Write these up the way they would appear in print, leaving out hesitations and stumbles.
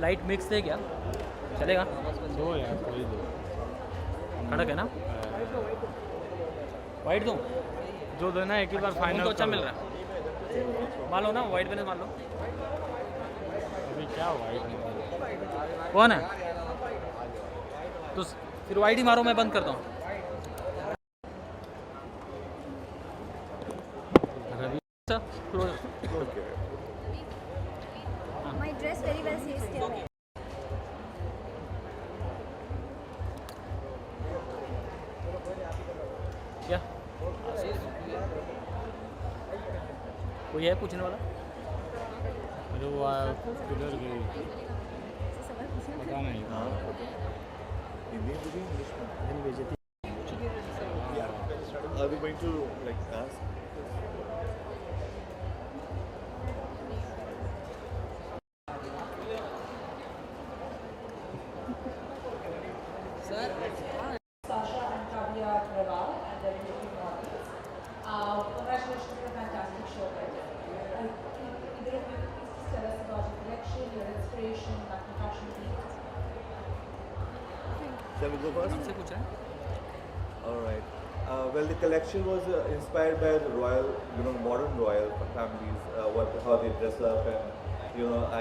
Light mix है क्या? चलेगा? दो यार, कोई दो। खड़क है ना? वाइट दूँ? जो देना एक ही बार कौन फाइनल तो अच्छा मिल रहा है? मान लो ना, वाइट मैंने मान लो। अभी क्या वाइट में? कौन है? तो फिर वाइट ही मारो, मैं बंद करता हूँ। Ravi sir, close. My dress very well says still. क्या? कोई है पूछने वाला? अरे वो किधर गई पता नहीं। Are we going to like ask? Sasha and Kavya Raval, and they're beautiful models. Congratulations for a fantastic show, guys. Either of you please tell us about your collection, your inspiration, Lucky Fashion Week. Shall we go first? हमसे पूछ रहे हैं? All right. Well, the collection was inspired by the royal, modern royal families, how they dress up, and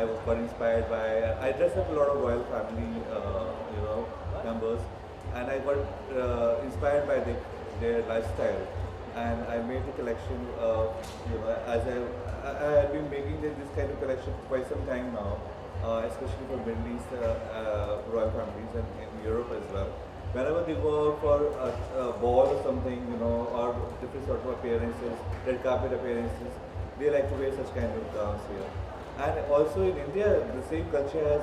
I was quite inspired by. I dress up a lot of royal family, members, and I got inspired by their lifestyle, and I made the collection. As I have been making this kind of collection for quite some time now, especially for Middle East royal families and in Europe as well. Whenever they go out for a ball or something, or different sort of appearances, red carpet appearances, they like to wear such kind of gowns here. And also in India, the same culture has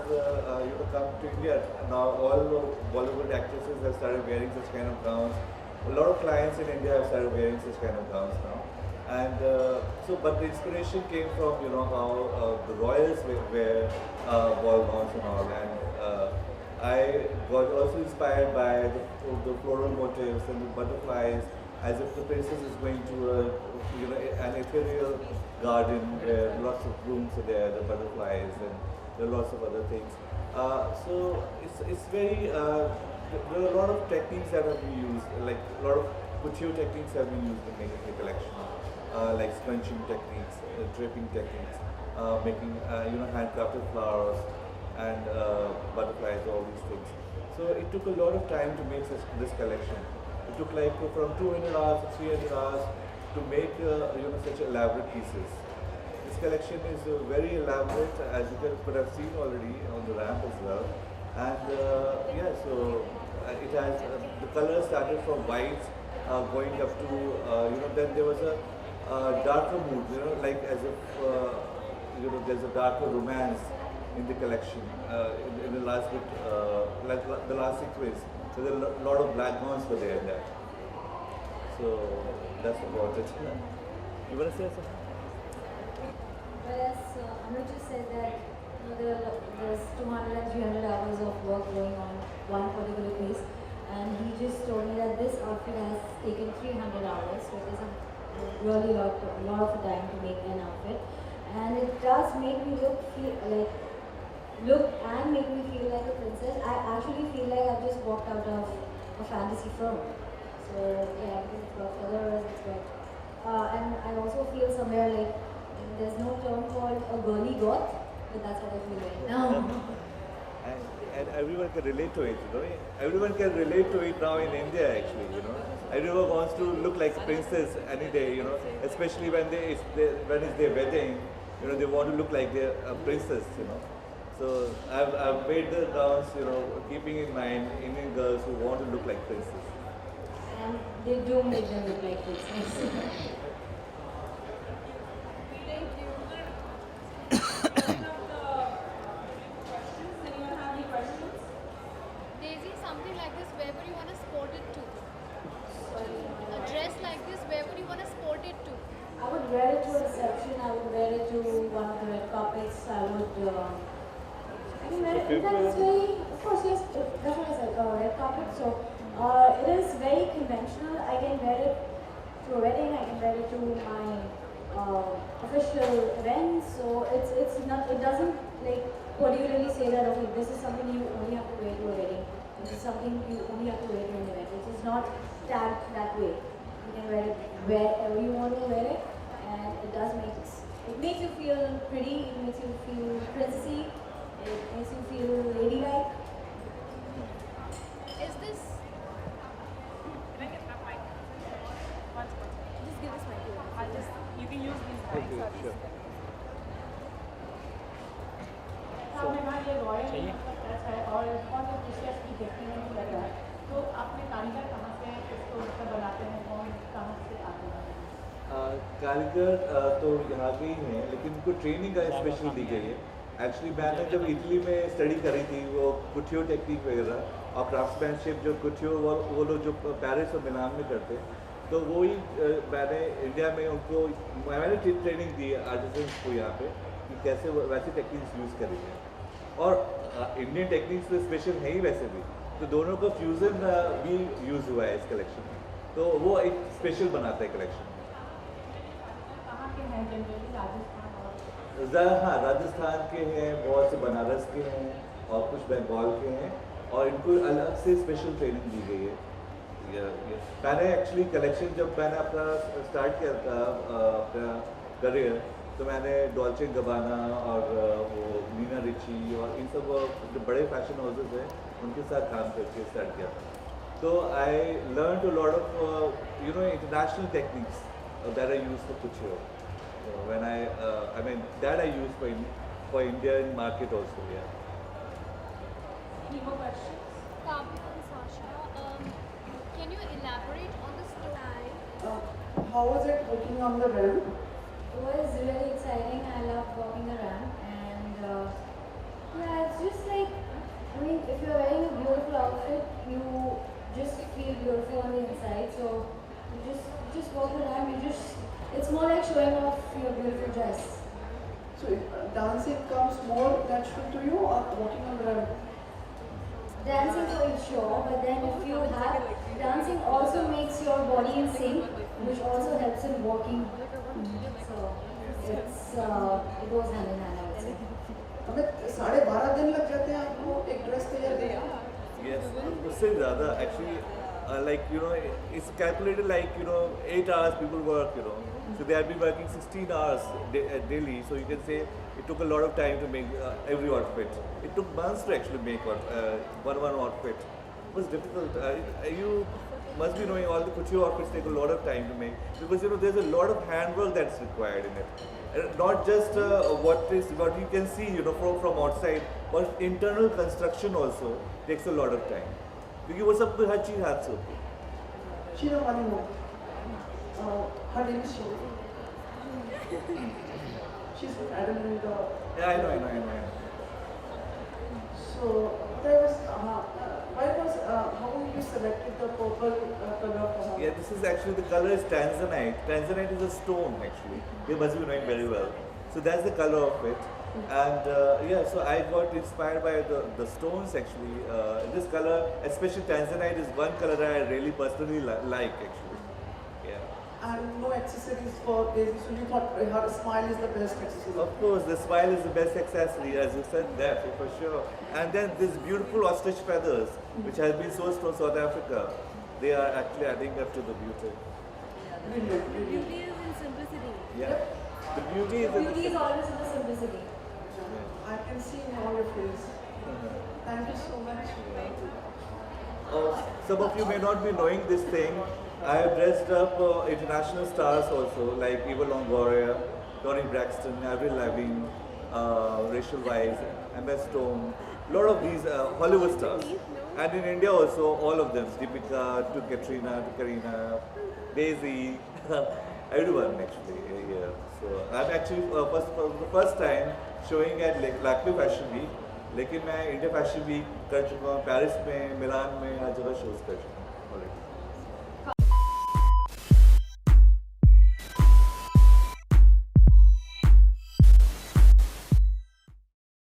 come to India. Now all Bollywood actresses have started wearing such kind of gowns. A lot of clients in India have started wearing such kind of gowns now. And but the inspiration came from how the royals wear ball gowns and all. And I was also inspired by the floral motifs and the butterflies, as if the princess is going to an ethereal garden where lots of blooms are there, the butterflies, and there are lots of other things. So it's very there are a lot of techniques that have been used, like a lot of couture techniques have been used in making the collection, like scrunching techniques, draping techniques, making handcrafted flowers and butterflies, all these things. So it took a lot of time to make this collection. It took like from 200 hours to 300 hours to make such elaborate pieces. This collection is very elaborate, as you could have seen already on the ramp as well. And so it has the colors started from white, going up to then there was a darker mood, like as if there's a darker romance in the collection. In the last bit, like the last sequence, so there are a lot of black gowns were there in that. So that's about it. You want to say something? Well, as Anuj just said that there's 200 and 300 hours of work going on one particular piece, and he just told me that this outfit has taken 300 hours, so it is a really lot of time to make an outfit, and it does make me look and make me feel like a princess. I actually feel like I've just walked out of a fantasy film. So yeah, it's got colors, it's got, and I also feel somewhere like there's no term called a girly goth, but that's what I feel right now. And everyone can relate to it, Everyone can relate to it now in India, actually, Everyone wants to look like a princess any day, Especially when it's their wedding, they want to look like they're a princess, So I've made the gowns, keeping in mind Indian girls who want to look like princesses. And they do make them look like princesses. Thank you. Anyone have any questions? Daisy, something like this, where would you want to sport it to? A dress like this, where would you want to sport it to? I would wear it to a reception, I would wear it to one of the red carpets, I would in fact, it's very, of course, yes, that's what I said, red carpet, so it is very conventional. I can wear it to to a wedding, I can wear it to my official events. So it's not, it doesn't like particularly say that okay, this is something you only have to wear to a wedding. This is something you only have to wear to an event. It is not tagged that way. You can wear it wherever you want to wear it, and it does makes you feel pretty. It makes you feel princessy. It makes you feel ladylike. Is this? Just give us my clue. You can use these Okay, bags. sure. हमें ना ये royal touch है और बहुत ही precious भी देखने में भी लग रहा है। तो आपने कारीगर कहाँ से इसको मतलब बनाते हैं कौन कहाँ से आते हैं? कारीगर तो यहाँ के ही हैं, लेकिन उनको ट्रेनिंग का स्पेशल दी गई है। एक्चुअली मैंने जब इटली में स्टडी करी थी वो कुटियो टेक्निक वगैरह और क्राफ्ट्समैनशिप जो कुटियो वो लोग जो पेरिस और मिलान में करते हैं, तो वही मैंने इंडिया में उनको मैंने ट्रेनिंग दी आर्टिसंस को यहाँ पे कि कैसे वैसी टेक्निक्स यूज़ करेंगे। और इंडियन टेक्निक्स तो स्पेशल है ही वैसे भी, तो दोनों का फ्यूज़न भी यूज़ हुआ है इस कलेक्शन में, तो वो एक स्पेशल बनाता है कलेक्शन। कहाँ के हैं जनरली? राजस्थान और हाँ, राजस्थान के हैं, बहुत से बनारस के हैं और कुछ बंगाल के हैं, और इनको अलग से स्पेशल ट्रेनिंग दी गई है। मैंने एक्चुअली कलेक्शन जब मैंने अपना स्टार्ट किया था अपना करियर, तो मैंने डॉल्चे गबाना और वो नीना रिची और इन सब जो बड़े फैशन हाउसेस हैं उनके साथ काम करके स्टार्ट किया था। तो I learn to lot of international techniques that I use for कुचियो when I mean that I use for Indian market also. Yeah. any more questions? Kavya and Sasha, can you elaborate on the story? How was it working on the ramp? It was really exciting. I love walking the ramp, and yeah, it's just like, I mean, if you're wearing a beautiful outfit, you just feel beautiful on the inside. So you just walk the ramp. It's more like showing off your beautiful dress. So dancing comes more natural to you or walking on the ramp? Dancing for sure, but then if you have dancing also makes your body in sync, which also helps in walking. So it goes hand in hand, I would say. हमें 12.5 दिन लग जाते हैं आपको एक dress तैयार करने में? Yes, उससे ज़्यादा actually like it's calculated like 8 hours people work, so they have been working 16 hours daily, so you can say it took a lot of time to make every outfit. It took months to actually make one outfit. It was difficult. You must be knowing all the couture outfits take a lot of time to make, because there's a lot of handwork that's required in it. Not just what you can see from outside, but internal construction also takes a lot of time. क्योंकि वो सब हर चीज़ हाथ से होती है। Sheena Manimo, her name is Sheena. She's from Adam and Yeah, I know. so there was how you selected the purple color for her? Yeah, this is actually the color is tanzanite. Tanzanite is a stone actually. You must be knowing very well. So that's the color of it. And yeah, so I got inspired by the stones actually. This color, especially tanzanite, is one color that I really personally like actually. Yeah. And no accessories for Daisy, so you thought her smile is the best accessory? Of course, the smile is the best accessory, as you said that for sure. And then these beautiful ostrich feathers, which has been sourced from South Africa, they are actually adding up to the beauty. Brilliant. Beauty is in simplicity. Yeah. The beauty is in Beauty is always in the simplicity. I can see in all your face. Thank you so much. Some of you may not be knowing this thing. I have dressed up international stars also, like Eva Longoria, Toni Braxton, Avril Lavigne, Rachel Weisz, Emma Stone, a lot of these Hollywood stars. And in India also, all of them, Deepika, to Katrina, to Kareena, Daisy, everyone actually here. So I'm actually for the first time showing at Lakme Fashion Week. लेकिन मैं India fashion week कर चुका हूँ, Paris में, मिलान में, हर जगह shows कर चुका हूँ ऑलरेडी।